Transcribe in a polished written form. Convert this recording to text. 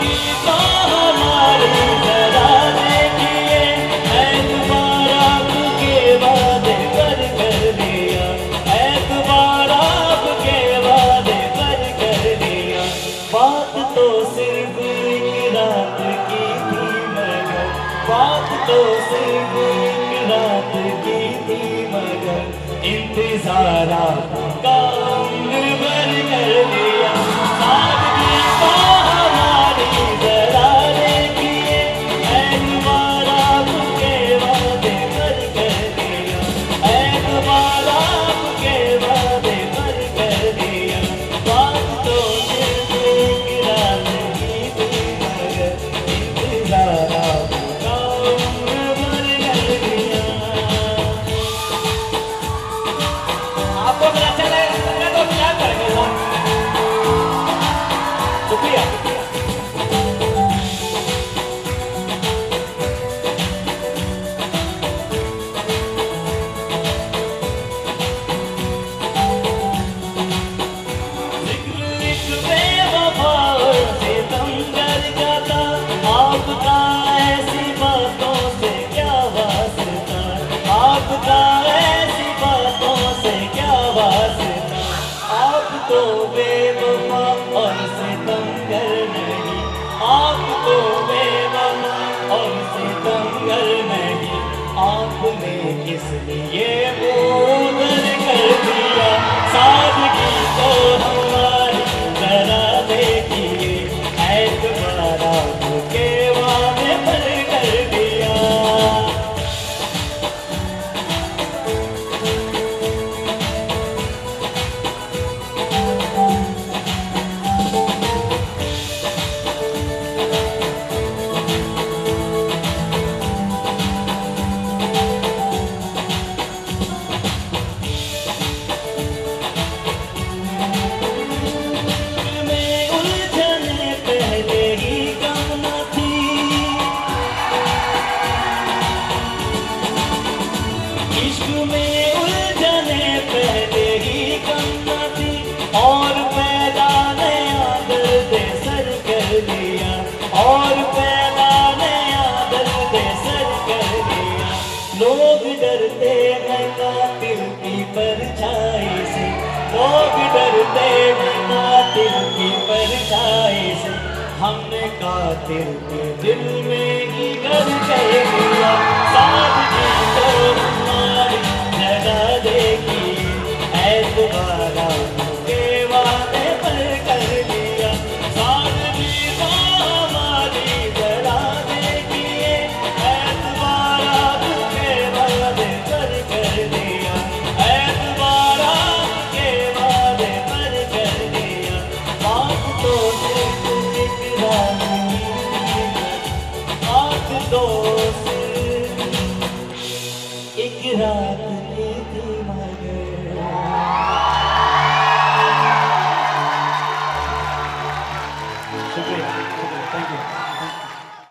सादगी तो हमारी जरा देखिए, एतबार आपके वादे पर कर दिया, एतबार आपके वादे पर कर दिया। बात तो सिर्फ एक रात की थी मगर, बात तो सिर्फ एक रात की थी मगर, इंतजार आपका उम्र भर कर दिया। सादगी तो हमारी जरा देखिए, एतबार आपके वादे पर कर दिया, एतबार आपके वादे पर कर दिया। बात तो सिर्फ एक रात की थी मगर, इंतजार आपका उम्र भर कर दिया। आपको अगर अच्छा लगे तो क्या करेंगे साहब? शुक्रिया। जिक्र एक बेवफा और सितमगर का था, आपका ऐसी बातों से क्या वास्ता, आपका ऐसी बातों से क्या वास्ता। आप तो बेवफा और सितमगर नहीं, आप तो बेवफा और सितमगर नहीं, आपने किस लिए बोझल कर दिया। सादगी तो हमारी जरा देखिए, एतबार आपके वादे पर कर दिया। में उलझने पहले ही कम न थी, इश्क में उलझने पहले ही कम न थी, और पैदा नया दर्द सर कर दिया, और पैदा नया दर्द सर कर दिया। लोग डरते हैं कातिल की परछाई से, लोग डरते हैं कातिल की परछाई से, हमने कातिल के दिल में ही घर कर दिया।